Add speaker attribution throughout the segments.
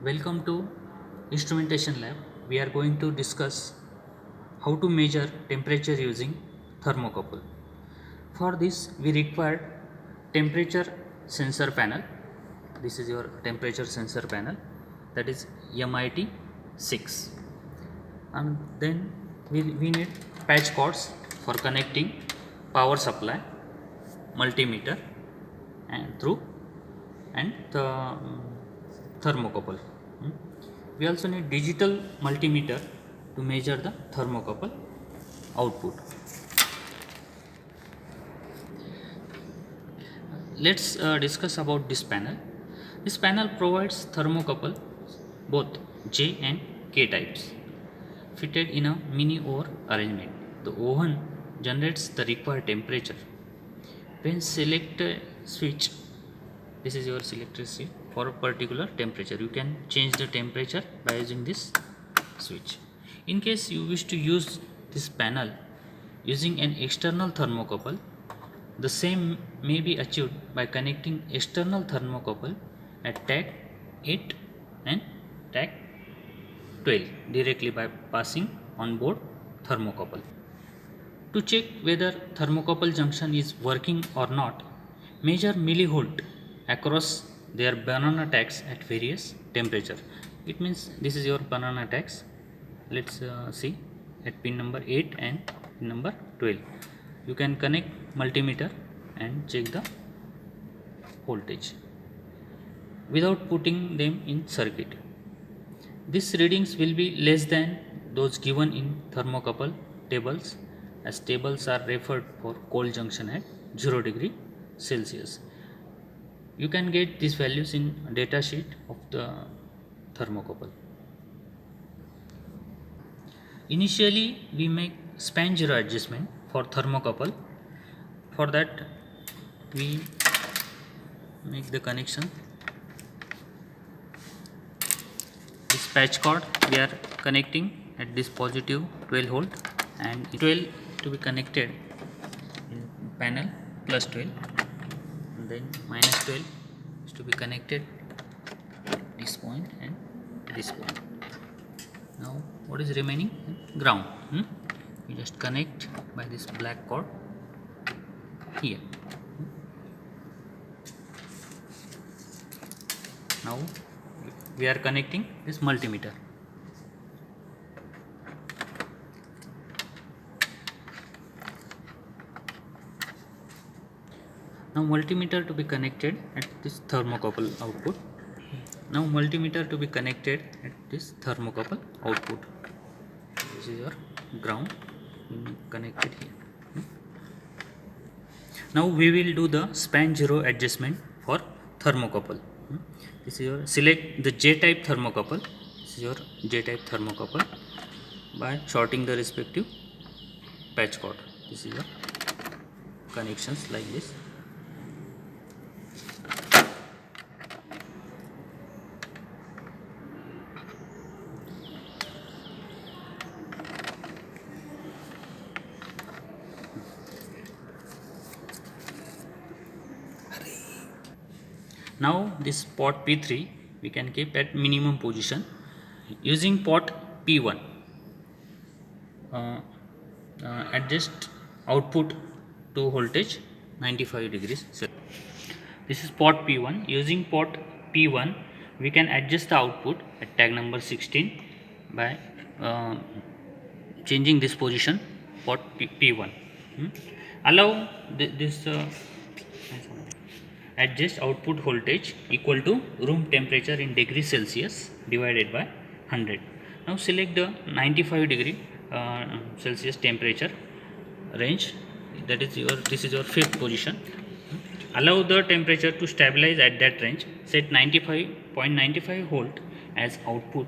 Speaker 1: Welcome to Instrumentation Lab. We are going to discuss how to measure temperature using thermocouple. For this, we require temperature sensor panel. This is your temperature sensor panel, that is MIT 6. And then we need patch cords for connecting power supply, multimeter, and through and the thermocouple. Hmm. We also need digital multimeter to measure the thermocouple output. Let's discuss about this panel. This panel provides thermocouple both J and K types fitted in a mini oven arrangement. The oven generates the required temperature. When select a switch, this is your selector switch for a particular temperature. You can change the temperature by using this switch. In case you wish to use this panel using an external thermocouple, the same may be achieved by connecting external thermocouple at tag 8 and tag 12 directly by passing on board thermocouple. To check whether thermocouple junction is working or not, measure millivolt across their banana tags at various temperature. It means this is your banana tags. Let's see at pin number 8 and pin number 12. You can connect multimeter and check the voltage without putting them in circuit. These readings will be less than those given in thermocouple tables, as tables are referred for cold junction at 0 degree Celsius. You can get these values in data sheet of the thermocouple. Initially, we make span 0 adjustment for thermocouple. For that, we make the connection. This patch cord we are connecting at this positive 12 volt and 12 to be connected in panel plus 12, and then minus 12 is to be connected at this point and this point. Now what is remaining? Ground. We just connect by this black cord here. Now we are connecting this multimeter. Now multimeter to be connected at this thermocouple output. Now multimeter to be connected at this thermocouple output. This is your ground connected here. Now we will do the span 0 adjustment for thermocouple. This is your select the J type thermocouple. This is your J type thermocouple by shorting the respective patch cord. This is your connections like this. Now this port P3 we can keep at minimum position using port P1. Adjust output to voltage 95 degrees. So this is port P1. Using port P1 we can adjust the output at tag number 16 by changing this position port P1. Allow this adjust output voltage equal to room temperature in degrees Celsius divided by 100. Now select the 95 degree Celsius temperature range, that is your this is your fifth position. Allow the temperature to stabilize at that range. Set 95.95 volt as output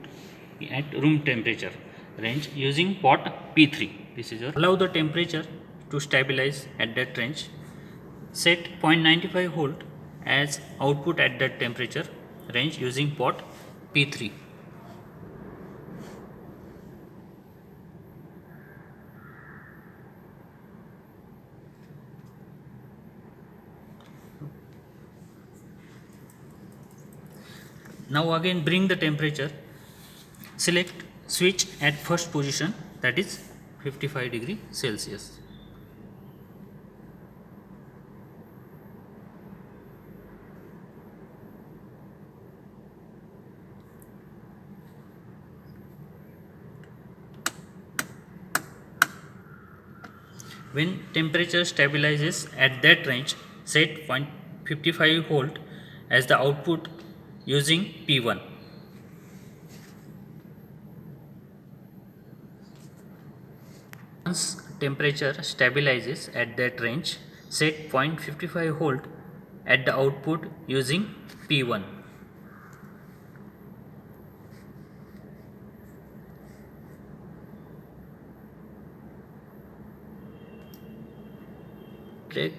Speaker 1: at room temperature range using port P3. This is your allow the temperature to stabilize at that range. Set 0.95 volt as output at that temperature range using port P3. Now again bring the temperature, select switch at first position, that is 55 degree Celsius. When temperature stabilizes at that range, set 0.55 volt as the output using P1. Once temperature stabilizes at that range, set 0.55 volt at the output using P1. Take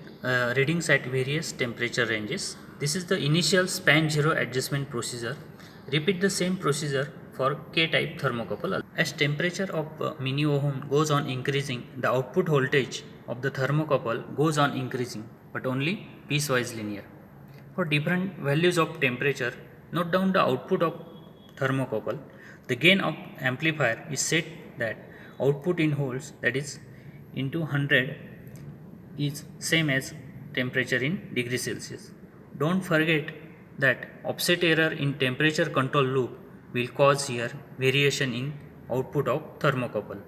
Speaker 1: readings at various temperature ranges. This is the initial span 0 adjustment procedure. Repeat the same procedure for K-type thermocouple. As temperature of mini ohm goes on increasing, the output voltage of the thermocouple goes on increasing, but only piecewise linear. For different values of temperature, note down the output of thermocouple. The gain of amplifier is set that output in volts, that is into 100, is same as temperature in degree Celsius. Don't forget that offset error in temperature control loop will cause here variation in output of thermocouple.